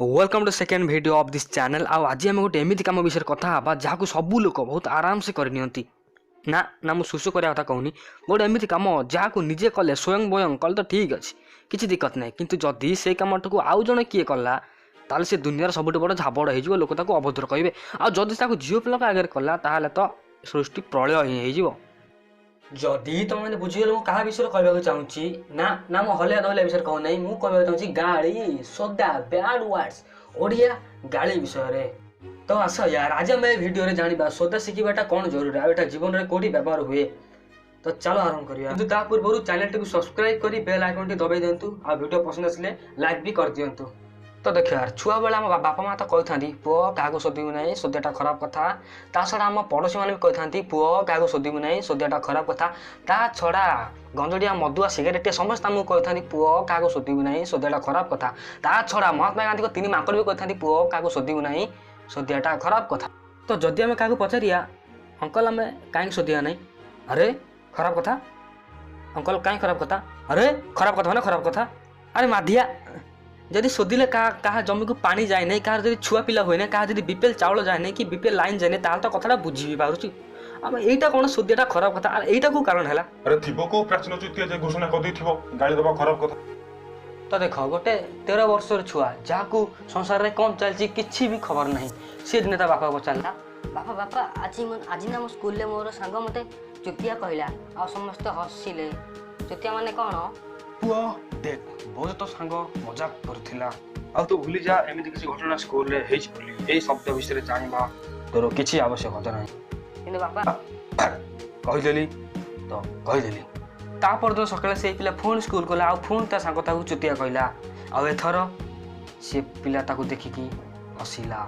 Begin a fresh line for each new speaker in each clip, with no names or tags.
Welcome to second video of this channel. आज आम गोटे एमती कम विषय कथा हाँ जहाँ सबू लोग बहुत आराम से करनी ना ना मुझे सुसु करने कथा कहूनी गोटे एमती कम जहाँ निजे कले स्वयं बयं कले तो ठीक अच्छे किसी दिक्कत ना कि जदि से कमटा को आउ जड़े किए कला ताल से दुनिया सबुठ बड़ झाबड़ हो लोक अभद्र कहे आदि झील पिला आगे कला तो सृष्टि प्रलय हो जदि तुम मैंने बुझीगल मुझे क्या विषय कहवाक चाहूँगी ना ना मो हलिया दलिया विषय कहूना मुझे कहवाक चाहूँगी गाड़ी सोदा बैड वर्ड्स ओडिया गाड़ी विषय तो आस यार आज आम भिडियो जाना सोदा शिखाटा कौन जरूरी आटा जीवन में कौटी व्यवहार हुए तो चलो आरंभ करिया किंतु ता पूर्व चैनल टी सब्सक्राइब करी बेल आइकन टी दबाई दिंतु आ वीडियो पसंद आसले लाइक भी कर दिंतु। तो देख यार छुआ बेला आम बापा माँ तो कहते पुओ क्या सोधबू ना सोदियाटा खराब कथा ता छड़ा आम पड़ोशी मैंने भी कहते पुओ क्या सोधबू ना सोदियाटा खराब कथा ता छड़ा गंजड़िया मदुआ सिगरेट समस्त आमको कहते पुओ क्या सोधबू ना सोदियाटा खराब कथा ता छड़ा महात्मा गांधी को 3 माकड़ भी कहते पुओ क्या सोधबू ना सोदियाटा खराब कथा। तो जदि आम क्या पचारिया अंकल आम कहीं सोधिया ना अरे खराब कथा अंकल कहीं खराब कथा अरे खराब कथा ना खराब कथा अरे माधिया जदि शोधिले क्या जमी को पानी जाए नहीं क्या छुआ पिला हुए ना क्या बीपीएल चाउल जाए नहीं कि बीपीएल लाइन जाए नहीं तो कथा बुझी पार्टी आम यहीटा कौन सोधियाटा खराब कथा यहीटा को कारण है
अरे थिबो को प्राचीन चुतिया जे घोषणा कर देथिबो गाली दबा खराब कथा।
तो देख गोटे 13 वर्षर छुआ जहाँ संसार में कौन चलती किसी भी खबर नहीं सी दिन बापा पचारा
बापा बापा आज ना मो स्कूल मोर सांग मते चुतिया कहला आ समस्त हसिले चुतिया माने कौन
पुआ देख बहुत तो सांग मजाक करथिला आ तो भूली जा एमिति किसी घटना स्कूल रे हेच बोली ए शब्द विषय जानबा तोर किछि आवश्यकता नहीं
किंतु बापा
कहिदेली तो कहिदेली तापर तो सकाळे से पिला फोन स्कूल गला आ फोन ता सांग ताकू चुतिया कहला आ एथर से पिला ताकू देखिकी हसिला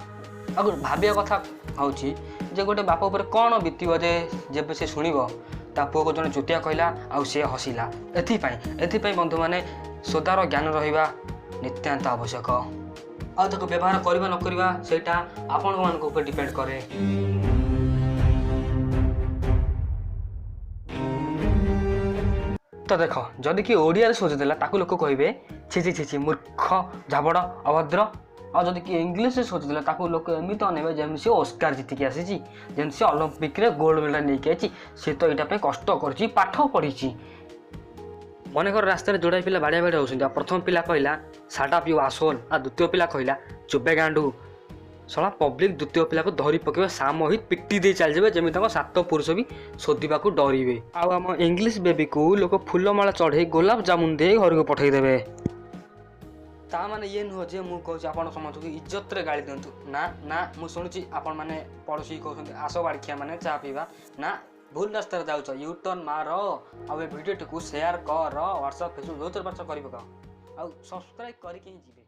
आ भाबिया कथा होची जे गोटे बाप ऊपर कौन बीतब जे जब से शुणव ता पुओ को जन चुतिया कहला आ सी हसिला एथिपाई बंधु मैंने सोदार ज्ञान रहा नित्यांत आवश्यक आ व्यवहार करवा न करवा सेटा आपण मान ऊपर डिपेंड करे। तो देख जदि कि ओडिया सोचिदेला ताकू लोक कहे छी छी छी मूर्ख झाबड़ अभद्र और जदि कि इंग्लीश से सोचिदेला ताकू लोक एमती अनेबे जमी से ऑस्कार जीतिक आसी जमी से ओलंपिक रे गोल्ड मेडल नहीं आई सी तो यहाँ कष्ट कर पाठ पढ़ी मनकर रास्तार जोड़ा पिला बाड़िया बाड़िया होती प्रथम पिला कहला साटा पिओ आसोल आ द्वितीय पिला कहला चुबे गांडू सला पब्लिक द्वितीय पिला को धरी पकेबे सामूहिक पिटी दे चल जाए जमी सात पुरुष भी शोधिबा को डरवे आम इंग्लीश बेबी को लोक फूलमाला चढ़े गोलाप जामुन दे घर को पठेदेवे ता माने ये नुह जे मु कहूँ आपण समाज को इज्जत रे गाली दिंतु ना ना मु शुणुची आपण माने पड़ोसी कहते आस बाड़िया माने चा पीवा ना भूल रास्ता जाऊच यू टर्न मार आ वीडियो टी शेयर कर व्हाट्सएप फेसबुक जो पार्छ कर सब्सक्राइब करके जीवे।